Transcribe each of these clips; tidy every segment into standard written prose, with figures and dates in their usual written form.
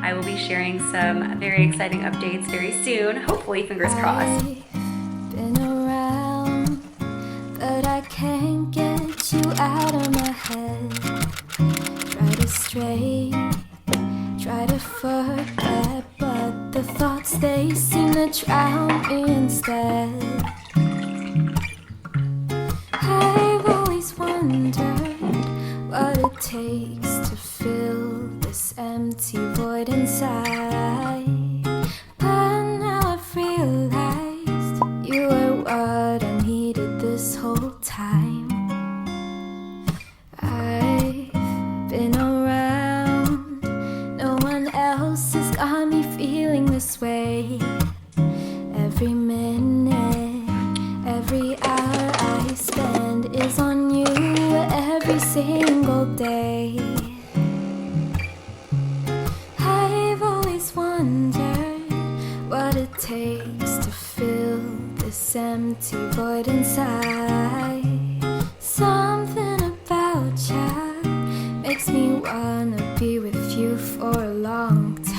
I will be sharing some very exciting updates very soon, hopefully, fingers crossed. I've been around, but I can't get you out of my head. Try to stray, try to forget, but the thoughts, they seem to drown me instead. I've always wondered what it takes to fill this empty void inside. But now I've realized you were what I needed this whole time. I've been around, no one else has got me feeling this way. Every minute, every hour I spend is on you every single day. I've always wondered what it takes to fill this empty void inside. Something about you makes me wanna be with you for a long time.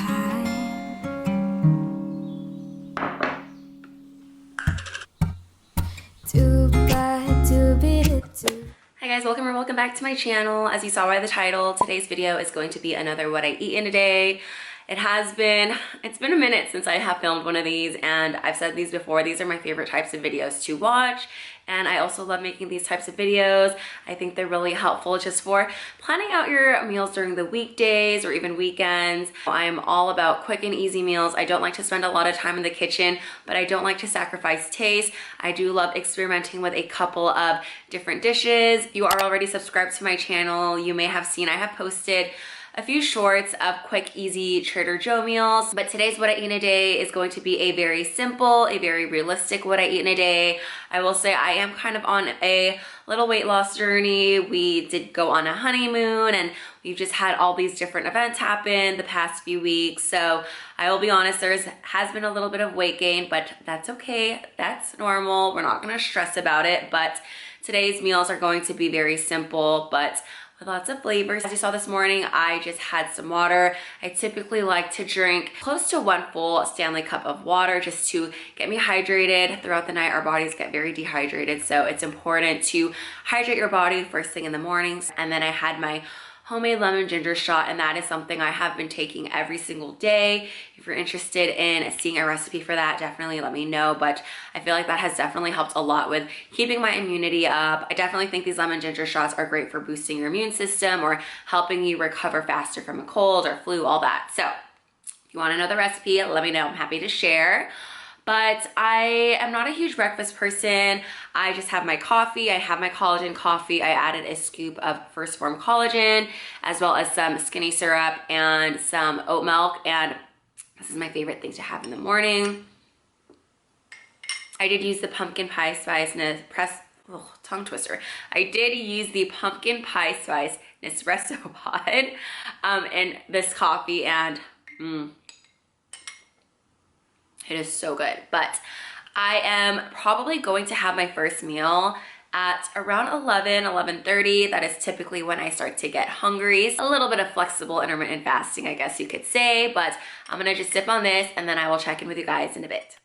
Hi guys, welcome or welcome back to my channel. As you saw by the title, today's video is going to be another what I eat in a day. It's been a minute since I have filmed one of these, and I've said these before, these are my favorite types of videos to watch. And I also love making these types of videos. I think they're really helpful just for planning out your meals during the weekdays or even weekends. I'm all about quick and easy meals. I don't like to spend a lot of time in the kitchen, but I don't like to sacrifice taste. I do love experimenting with a couple of different dishes. If you are already subscribed to my channel, you may have seen I have posted a few shorts of quick, easy Trader Joe meals. But today's what I eat in a day is going to be a very simple, a very realistic what I eat in a day. I will say I am kind of on a little weight loss journey. We did go on a honeymoon and we've just had all these different events happen the past few weeks. So I will be honest, has been a little bit of weight gain, but that's okay. That's normal. We're not gonna stress about it. But today's meals are going to be very simple, but with lots of flavors. As you saw this morning, I just had some water. I typically like to drink close to 1 full Stanley cup of water just to get me hydrated. Throughout the night, our bodies get very dehydrated, so it's important to hydrate your body first thing in the mornings. And then I had my homemade lemon ginger shot, and that is something I have been taking every single day. If you're interested in seeing a recipe for that, definitely let me know. But I feel like that has definitely helped a lot with keeping my immunity up. I definitely think these lemon ginger shots are great for boosting your immune system or helping you recover faster from a cold or flu, all that. So if you want to know the recipe, let me know. I'm happy to share. But I am not a huge breakfast person. I just have my coffee. I have my collagen coffee. I added a scoop of Phorm collagen, as well as some skinny syrup and some oat milk. And this is my favorite thing to have in the morning. I did use the pumpkin pie spice tongue twister. I did use the pumpkin pie spice Nespresso pod in this coffee, and it is so good. But I am probably going to have my first meal at around 11:30. That is typically when I start to get hungry. A little bit of flexible intermittent fasting, I guess you could say, but I'm gonna just sip on this and then I will check in with you guys in a bit.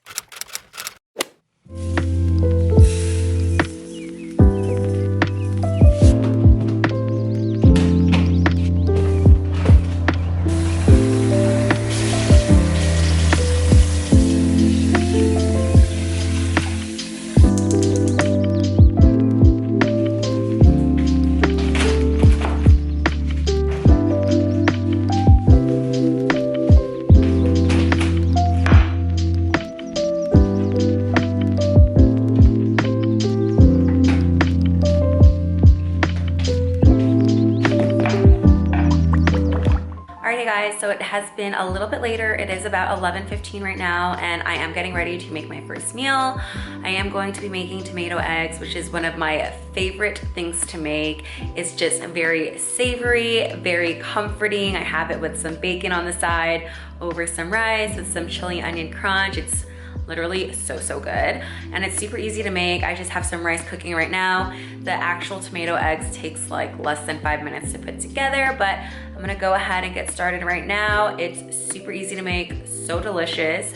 So it has been a little bit later. It is about 11:15 right now, and I am getting ready to make my first meal. I am going to be making tomato eggs, which is one of my favorite things to make. It's just very savory, very comforting. I have it with some bacon on the side over some rice with some chili onion crunch. It's Literally so good. And it's super easy to make. I just have some rice cooking right now. The actual tomato eggs takes like less than 5 minutes to put together, but I'm gonna go ahead and get started right now. It's super easy to make, so delicious.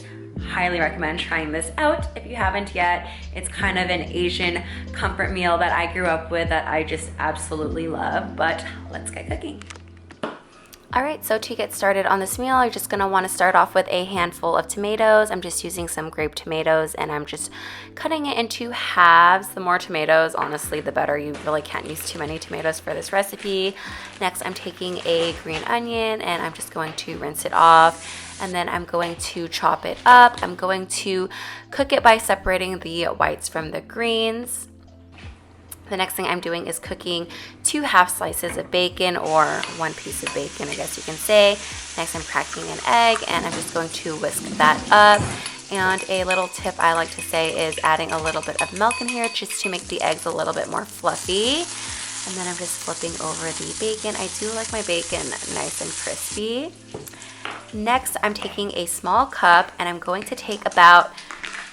Highly recommend trying this out if you haven't yet. It's kind of an Asian comfort meal that I grew up with that I just absolutely love, but let's get cooking. All right, so to get started on this meal, you're just gonna wanna start off with a handful of tomatoes. I'm just using some grape tomatoes and I'm just cutting it into halves. The more tomatoes, honestly, the better. You really can't use too many tomatoes for this recipe. Next, I'm taking a green onion and I'm just going to rinse it off. And then I'm going to chop it up. I'm going to cook it by separating the whites from the greens. The next thing I'm doing is cooking 2 half slices of bacon, or 1 piece of bacon, I guess you can say. Next, I'm cracking an egg and I'm just going to whisk that up. And a little tip I like to say is adding a little bit of milk in here just to make the eggs a little bit more fluffy. And then I'm just flipping over the bacon. I do like my bacon nice and crispy. Next, I'm taking a small cup and I'm going to take about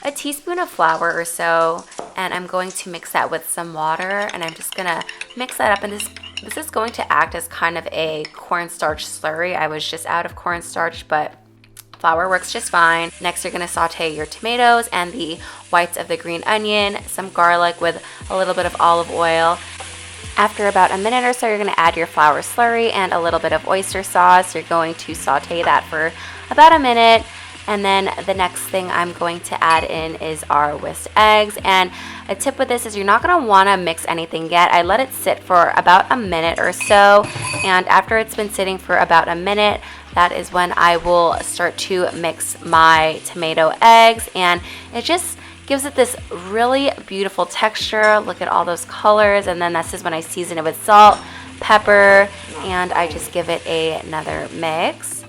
a teaspoon of flour or so, and I'm going to mix that with some water, and I'm just gonna mix that up. And this is going to act as kind of a cornstarch slurry. I was just out of cornstarch, but flour works just fine. Next, you're gonna saute your tomatoes and the whites of the green onion, some garlic with a little bit of olive oil. After about a minute or so, you're gonna add your flour slurry and a little bit of oyster sauce. You're going to saute that for about a minute. And then the next thing I'm going to add in is our whisked eggs. And a tip with this is you're not gonna wanna mix anything yet. I let it sit for about a minute or so. And after it's been sitting for about a minute, that is when I will start to mix my tomato eggs. And it just gives it this really beautiful texture. Look at all those colors. And then this is when I season it with salt, pepper, and I just give it another mix.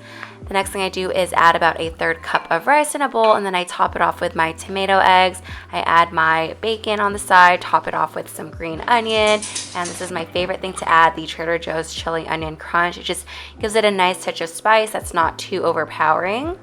The next thing I do is add about a 1/3 cup of rice in a bowl, and then I top it off with my tomato eggs. I add my bacon on the side, top it off with some green onion, and this is my favorite thing to add, the Trader Joe's chili onion crunch. It just gives it a nice touch of spice that's not too overpowering.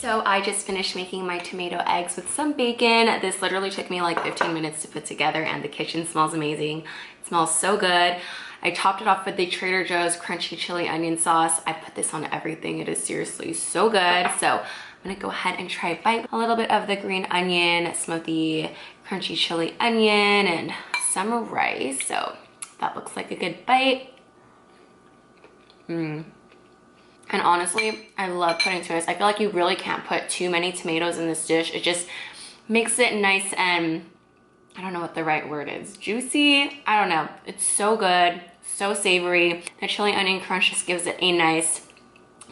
So I just finished making my tomato eggs with some bacon. This literally took me like 15 minutes to put together, and the kitchen smells amazing. It smells so good. I topped it off with the Trader Joe's crunchy chili onion sauce. I put this on everything. It is seriously so good. So I'm gonna go ahead and try a bite. A little bit of the green onion, some of the crunchy chili onion, and some rice. So that looks like a good bite. And honestly, I love putting tomatoes. I feel like you really can't put too many tomatoes in this dish. It just makes it nice and, I don't know what the right word is, juicy? I don't know. It's so good, so savory. The chili onion crunch just gives it a nice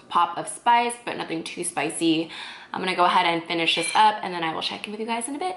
pop of spice, but nothing too spicy. I'm gonna go ahead and finish this up, and then I will check in with you guys in a bit.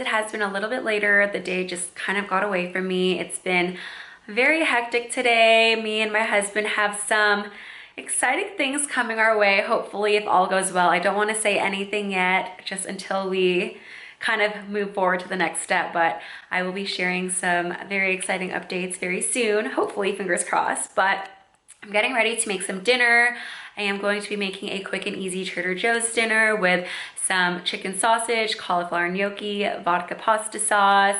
Has been a little bit later. The day just kind of got away from me. It's been very hectic today. Me and my husband have some exciting things coming our way, hopefully, if all goes well. I don't want to say anything yet, just until we kind of move forward to the next step, but I will be sharing some very exciting updates very soon, hopefully, fingers crossed. But I'm getting ready to make some dinner. I am going to be making a quick and easy Trader Joe's dinner with some chicken sausage, cauliflower gnocchi, vodka pasta sauce,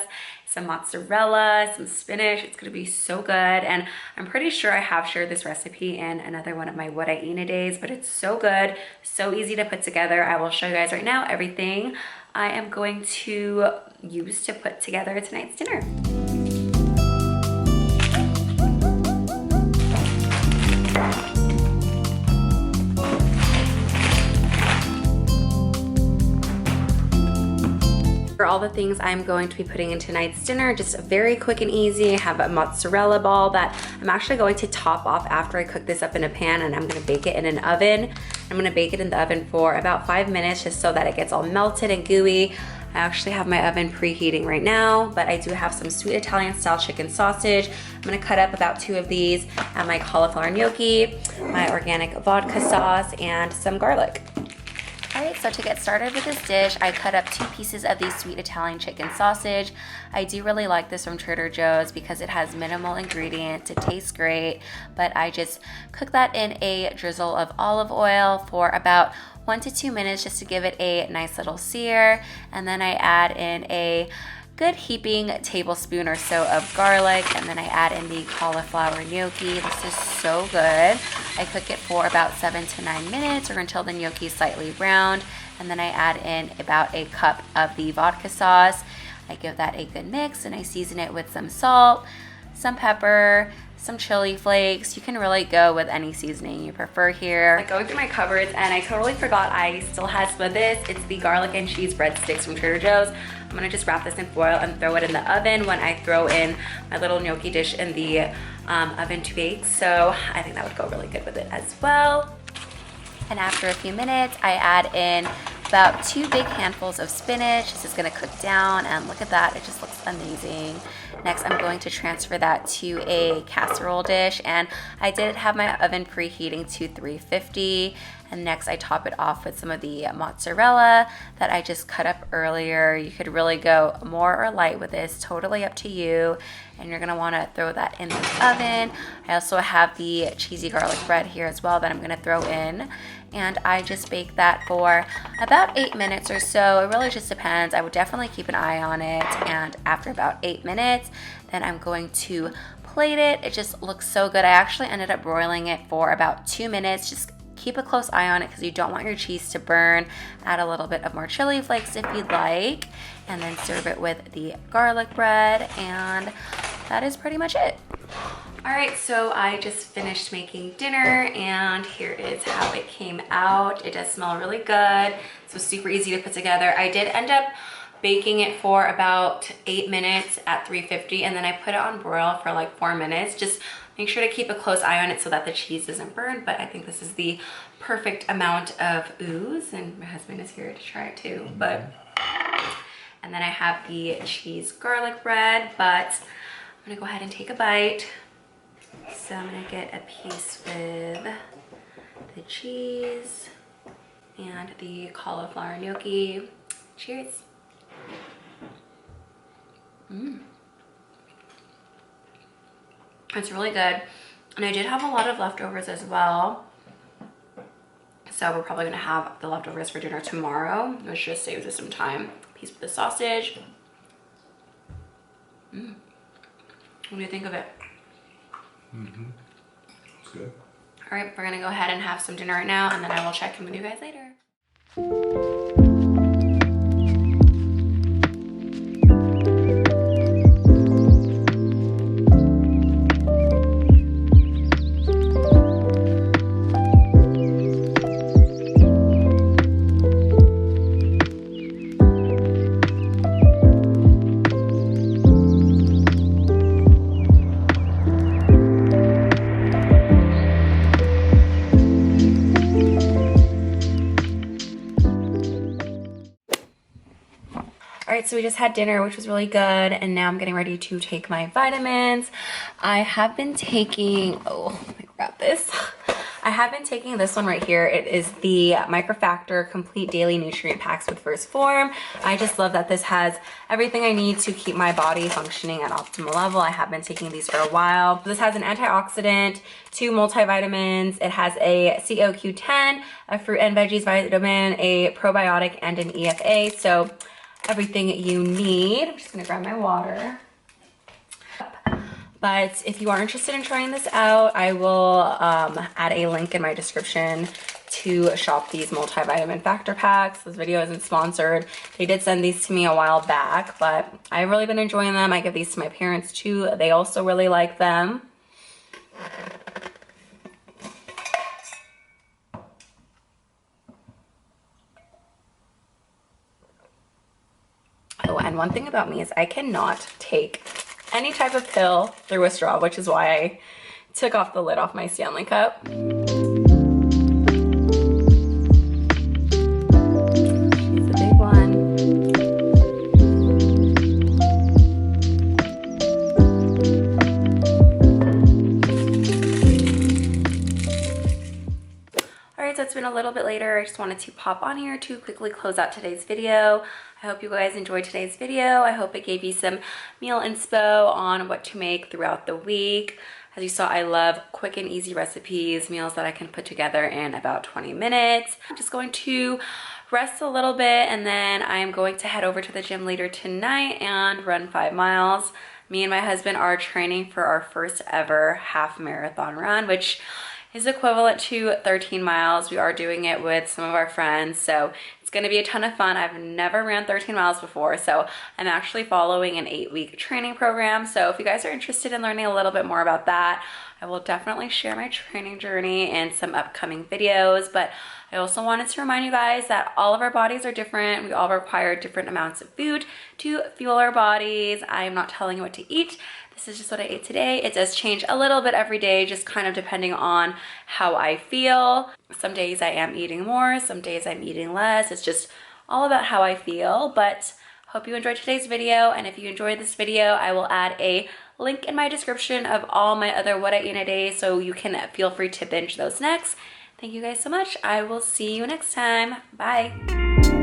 some mozzarella, some spinach. It's gonna be so good. And I'm pretty sure I have shared this recipe in another one of my What I Eat in a Days, but it's so good, so easy to put together. I will show you guys right now everything I am going to use to put together tonight's dinner. For all the things I'm going to be putting in tonight's dinner, just very quick and easy. I have a mozzarella ball that I'm actually going to top off after I cook this up in a pan, and I'm gonna bake it in an oven. I'm gonna bake it in the oven for about 5 minutes just so that it gets all melted and gooey. I actually have my oven preheating right now, but I do have some sweet Italian style chicken sausage. I'm gonna cut up about 2 of these, and my cauliflower gnocchi, my organic vodka sauce, and some garlic. Alright, so to get started with this dish, I cut up 2 pieces of the sweet Italian chicken sausage. I do really like this from Trader Joe's because it has minimal ingredients, it tastes great, but I just cook that in a drizzle of olive oil for about 1 to 2 minutes just to give it a nice little sear, and then I add in a good heaping tablespoon or so of garlic, and then I add in the cauliflower gnocchi. This is so good. I cook it for about 7 to 9 minutes or until the gnocchi is slightly browned, and then I add in about a cup of the vodka sauce. I give that a good mix, and I season it with some salt, some pepper, some chili flakes. You can really go with any seasoning you prefer here. Like going through my cupboards, and I totally forgot I still had some of this. It's the garlic and cheese breadsticks from Trader Joe's. I'm gonna just wrap this in foil and throw it in the oven when I throw in my little gnocchi dish in the oven to bake. So I think that would go really good with it as well. And after a few minutes, I add in about 2 big handfuls of spinach. This is gonna cook down, and look at that, it just looks amazing. Next, I'm going to transfer that to a casserole dish, and I did have my oven preheating to 350. And next, I top it off with some of the mozzarella that I just cut up earlier. You could really go more or light with this, totally up to you. And you're gonna wanna throw that in the oven. I also have the cheesy garlic bread here as well that I'm gonna throw in. And I just bake that for about 8 minutes or so. It really just depends. I would definitely keep an eye on it. And after about 8 minutes, then I'm going to plate it. It just looks so good. I actually ended up broiling it for about 2 minutes. Just keep a close eye on it because you don't want your cheese to burn. Add a little bit of more chili flakes if you'd like, and then serve it with the garlic bread, and that is pretty much it. All right, so I just finished making dinner, and here is how it came out. It does smell really good. So super easy to put together. I did end up baking it for about 8 minutes at 350, and then I put it on broil for like 4 minutes. Just make sure to keep a close eye on it so that the cheese doesn't burn, but I think this is the perfect amount of ooze, and my husband is here to try it too. And then I have the cheese garlic bread, but I'm gonna go ahead and take a bite. So I'm gonna get a piece with the cheese and the cauliflower gnocchi. Cheers. It's really good. And I did have a lot of leftovers as well. So we're probably gonna have the leftovers for dinner tomorrow, which just saves us some time. Piece with the sausage. What do you think of it? It's good. All right, we're gonna go ahead and have some dinner right now, and then I will check in with you guys later. All right, so we just had dinner, which was really good, and now I'm getting ready to take my vitamins. I have been taking, let me grab this. I have been taking this one right here. It is the Microfactor Complete Daily Nutrient Packs with Phorm. I just love that this has everything I need to keep my body functioning at optimal level. I have been taking these for a while. This has an antioxidant, 2 multivitamins. It has a CoQ10, a fruit and veggies vitamin, a probiotic, and an EFA. So everything you need. I'm just gonna grab my water. But if you are interested in trying this out, I will add a link in my description to shop these multivitamin factor packs. This video isn't sponsored. They did send these to me a while back, but I've really been enjoying them. I give these to my parents too. They also really like them. too. And one thing about me is I cannot take any type of pill through a straw, which is why I took off the lid off my Stanley Cup. She's a big one. Alright, so it's been a little bit later. I just wanted to pop on here to quickly close out today's video. I hope you guys enjoyed today's video. I hope it gave you some meal inspo on what to make throughout the week. As you saw, I love quick and easy recipes, meals that I can put together in about 20 minutes. I'm just going to rest a little bit, and then I'm going to head over to the gym later tonight and run 5 miles. Me and my husband are training for our first ever half marathon run, which is equivalent to 13 miles. We are doing it with some of our friends, so it's gonna be a ton of fun. I've never ran 13 miles before, so I'm actually following an 8-week training program. So if you guys are interested in learning a little bit more about that, I will definitely share my training journey in some upcoming videos. But I also wanted to remind you guys that all of our bodies are different. We all require different amounts of food to fuel our bodies. I am not telling you what to eat. This is just what I ate today. It does change a little bit every day, just kind of depending on how I feel. Some days I am eating more, some days I'm eating less. It's just all about how I feel. But hope you enjoyed today's video. And if you enjoyed this video, I will add a link in my description of all my other what I eat in a day, so you can feel free to binge those next. Thank you guys so much. I will see you next time. Bye.